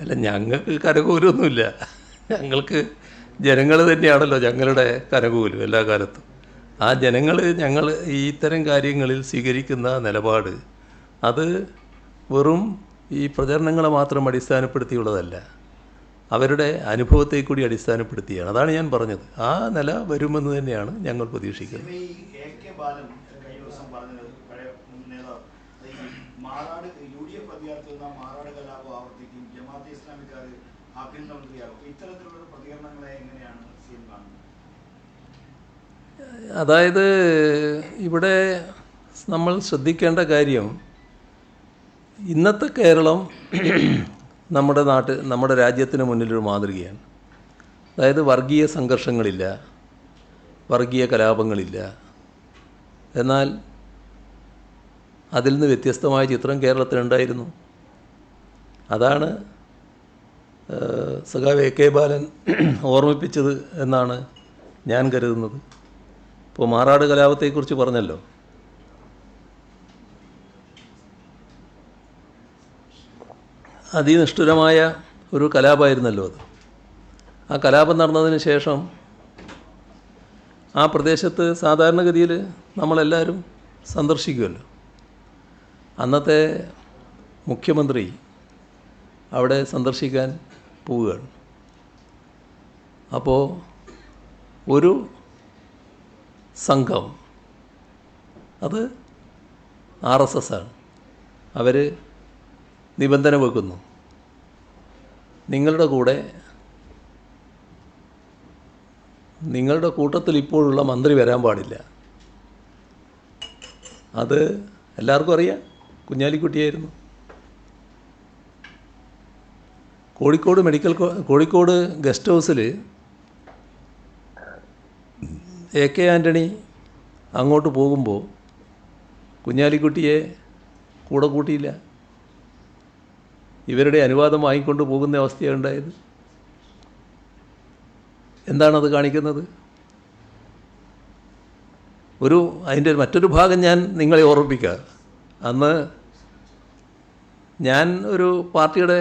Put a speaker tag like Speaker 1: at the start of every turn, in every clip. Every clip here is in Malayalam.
Speaker 1: അല്ല, ഞങ്ങൾക്ക് കരകൂലൊന്നുമില്ല. ഞങ്ങൾക്ക് ജനങ്ങൾ തന്നെയാണല്ലോ ഞങ്ങളുടെ കരകൂലും എല്ലാ കാലത്തും. ആ ജനങ്ങൾ ഞങ്ങൾ ഈ ഇത്തരം കാര്യങ്ങളിൽ സ്വീകരിക്കുന്ന നിലപാട് അത് വെറും ഈ പ്രചരണങ്ങളെ മാത്രം അടിസ്ഥാനപ്പെടുത്തിയുള്ളതല്ല, അവരുടെ അനുഭവത്തെ കൂടി അടിസ്ഥാനപ്പെടുത്തിയാണ്. അതാണ് ഞാൻ പറഞ്ഞത്. ആ നില വരുമെന്ന് തന്നെയാണ് ഞങ്ങൾ പ്രതീക്ഷിക്കുന്നത്. അതായത് ഇവിടെ നമ്മൾ ശ്രദ്ധിക്കേണ്ട കാര്യം, ഇന്നത്തെ കേരളം നമ്മുടെ രാജ്യത്തിന് മുന്നിലൊരു മാതൃകയാണ്. അതായത് വർഗീയ സംഘർഷങ്ങളില്ല, വർഗീയ കലാപങ്ങളില്ല. എന്നാൽ അതിൽ നിന്ന് വ്യത്യസ്തമായ ചിത്രം കേരളത്തിലുണ്ടായിരുന്നു. അതാണ് സഖാവ് എ കെ ബാലൻ ഓർമ്മിപ്പിച്ചത് എന്നാണ് ഞാൻ കരുതുന്നത്. ഇപ്പോൾ മാറാട് കലാപത്തെക്കുറിച്ച് പറഞ്ഞല്ലോ. അതിനിഷ്ഠുരമായ ഒരു കലാപമായിരുന്നല്ലോ അത്. ആ കലാപം നടന്നതിന് ശേഷം ആ പ്രദേശത്ത് സാധാരണഗതിയിൽ നമ്മളെല്ലാവരും സന്ദർശിക്കുമല്ലോ. അന്നത്തെ മുഖ്യമന്ത്രി അവിടെ സന്ദർശിക്കാൻ പോവുകയാണ്. അപ്പോൾ ഒരു സംഘം, അത് RSS ആണ്, അവർ നിബന്ധന വെക്കുന്നു, നിങ്ങളുടെ കൂട്ടത്തിൽ ഇപ്പോഴുള്ള മന്ത്രി വരാൻ പാടില്ല. അത് എല്ലാവർക്കും അറിയാം, കുഞ്ഞാലിക്കുട്ടിയായിരുന്നു. കോഴിക്കോട് ഗസ്റ്റ് ഹൗസിൽ AK ആൻ്റണി അങ്ങോട്ട് പോകുമ്പോൾ കുഞ്ഞാലിക്കുട്ടിയെ കൂടെ കൂട്ടിയില്ല. ഇവരുടെ അനുവാദം വാങ്ങിക്കൊണ്ട് പോകുന്ന അവസ്ഥയാണ് ഉണ്ടായത്. എന്താണത് കാണിക്കുന്നത്? അതിൻ്റെ മറ്റൊരു ഭാഗം ഞാൻ നിങ്ങളെ ഓർമ്മിപ്പിക്കാം. അന്ന് ഞാൻ ഒരു പാർട്ടിയുടെ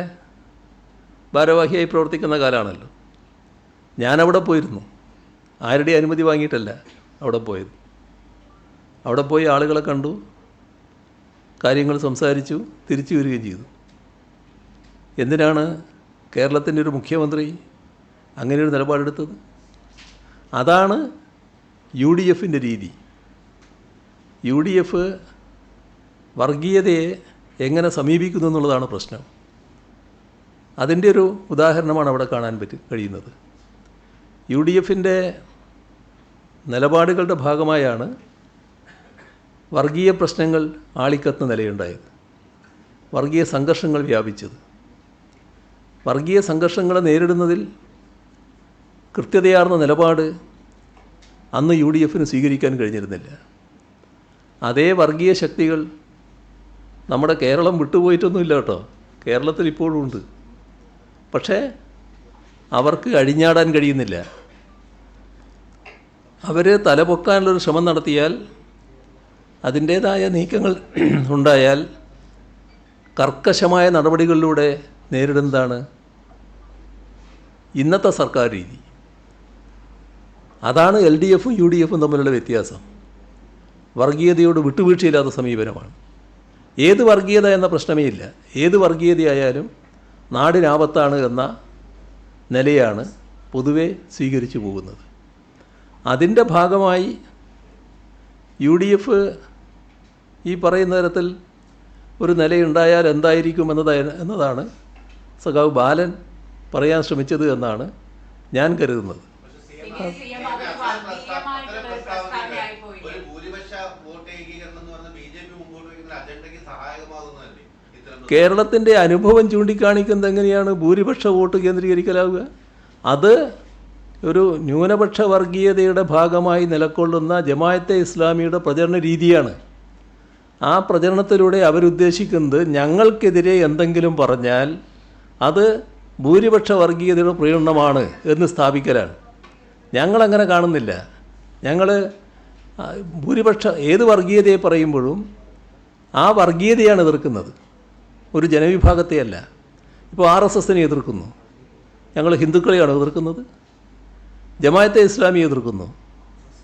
Speaker 1: ഭാരവാഹിയായി പ്രവർത്തിക്കുന്ന കാലമാണല്ലോ. ഞാനവിടെ പോയിരുന്നു. ആരുടെ അനുമതി വാങ്ങിയിട്ടല്ല അവിടെ പോയത്. അവിടെ പോയി ആളുകളെ കണ്ടു, കാര്യങ്ങൾ സംസാരിച്ചു, തിരിച്ചു വരികയും ചെയ്തു. എന്തിനാണ് കേരളത്തിൻ്റെ ഒരു മുഖ്യമന്ത്രി അങ്ങനെയൊരു നിലപാടെടുത്തത്? അതാണ് UDFൻ്റെ രീതി. UDF വർഗീയതയെ എങ്ങനെ സമീപിക്കുന്നു എന്നുള്ളതാണ് പ്രശ്നം. അതിൻ്റെ ഒരു ഉദാഹരണമാണ് അവിടെ കാണാൻ കഴിയുന്നത്. UDFൻ്റെ നിലപാടുകളുടെ ഭാഗമായാണ് വർഗീയ പ്രശ്നങ്ങൾ ആളിക്കത്തുന്ന നിലയുണ്ടായത്, വർഗീയ സംഘർഷങ്ങൾ വ്യാപിച്ചത്. വർഗീയ സംഘർഷങ്ങളെ നേരിടുന്നതിൽ കൃത്യതയാർന്ന നിലപാട് അന്ന് UDFന് സ്വീകരിക്കാൻ കഴിഞ്ഞിരുന്നില്ല. അതേ വർഗീയ ശക്തികൾ നമ്മുടെ കേരളം വിട്ടുപോയിട്ടൊന്നുമില്ല കേട്ടോ, കേരളത്തിൽ ഇപ്പോഴും ഉണ്ട്. പക്ഷേ അവർക്ക് അഴിഞ്ഞാടാൻ കഴിയുന്നില്ല. അവർ തലപൊക്കാനുള്ളൊരു ശ്രമം നടത്തിയാൽ, അതിൻ്റേതായ നീക്കങ്ങൾ ഉണ്ടായാൽ, കർക്കശമായ നടപടികളിലൂടെ നേരിടുന്നതാണ് ഇന്നത്തെ സർക്കാർ രീതി. അതാണ് LDFും UDFും തമ്മിലുള്ള വ്യത്യാസം. വർഗീയതയോട് വിട്ടുവീഴ്ചയില്ലാത്ത സമീപനമാണ്. ഏത് വർഗീയത എന്ന പ്രശ്നമേ ഇല്ല. ഏത് വർഗീയതയായാലും നാടിനാപത്താണ് എന്ന നിലയാണ് പൊതുവെ സ്വീകരിച്ചു പോകുന്നത്. അതിൻ്റെ ഭാഗമായി UDF ഈ പറയുന്ന തരത്തിൽ ഒരു നിലയുണ്ടായാൽ എന്തായിരിക്കും എന്നതാണ് സഖാവ് ബാലൻ പറയാൻ ശ്രമിച്ചത് എന്നാണ് ഞാൻ കരുതുന്നത്. കേരളത്തിൻ്റെ അനുഭവം ചൂണ്ടിക്കാണിക്കുന്നത് എങ്ങനെയാണ് ഭൂരിപക്ഷ വോട്ട് കേന്ദ്രീകരിക്കലാവുക? അത് ഒരു ന്യൂനപക്ഷ വർഗീയതയുടെ ഭാഗമായി നിലകൊള്ളുന്ന ജമാഅത്തെ ഇസ്ലാമിയുടെ പ്രചരണ രീതിയാണ്. ആ പ്രചരണത്തിലൂടെ അവരുദ്ദേശിക്കുന്നത് ഞങ്ങൾക്കെതിരെ എന്തെങ്കിലും പറഞ്ഞാൽ അത് ഭൂരിപക്ഷ വർഗീയതയുടെ പ്രകടനമാണ് എന്ന് സ്ഥാപിക്കലാണ്. ഞങ്ങളങ്ങനെ കാണുന്നില്ല. ഞങ്ങൾ ഏത് വർഗീയതയെ പറയുമ്പോഴും ആ വർഗീയതയാണ് എതിർക്കുന്നത്, ഒരു ജനവിഭാഗത്തെയല്ല. ഇപ്പോൾ RSSനെ എതിർക്കുന്നു, ഞങ്ങൾ ഹിന്ദുക്കളെയാണോ എതിർക്കുന്നത്? ജമാഅത്തെ ഇസ്ലാമിയെ എതിർക്കുന്നു,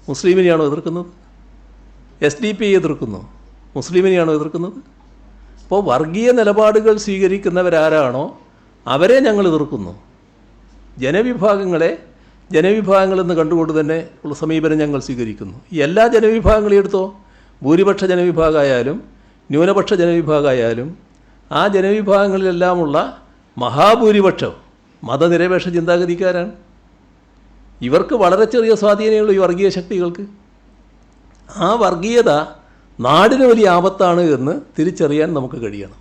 Speaker 1: മുസ്ലിമിനെയാണോ എതിർക്കുന്നത്? SDP എതിർക്കുന്നു, മുസ്ലിമിനെയാണോ എതിർക്കുന്നത്? അപ്പോൾ വർഗീയ നിലപാടുകൾ സ്വീകരിക്കുന്നവരാരാണോ അവരെ ഞങ്ങൾ എതിർക്കുന്നു. ജനവിഭാഗങ്ങളെന്ന് കണ്ടുകൊണ്ട് തന്നെ ഉള്ള സമീപനം ഞങ്ങൾ സ്വീകരിക്കുന്നു. ഈ എല്ലാ ജനവിഭാഗങ്ങളെയും എടുത്തോ, ഭൂരിപക്ഷ ജനവിഭാഗമായാലും ന്യൂനപക്ഷ ജനവിഭാഗമായാലും ആ ജനവിഭാഗങ്ങളിലെല്ലാമുള്ള മഹാഭൂരിപക്ഷം മതനിരപേക്ഷ ചിന്താഗതിക്കാരാണ്. ഇവർക്ക് വളരെ ചെറിയ സ്വാധീനമുള്ളൂ ഈ വർഗീയ ശക്തികൾക്ക്. ആ വർഗീയത നാടിന് വലിയ ആപത്താണ് എന്ന് തിരിച്ചറിയാൻ നമുക്ക് കഴിയണം.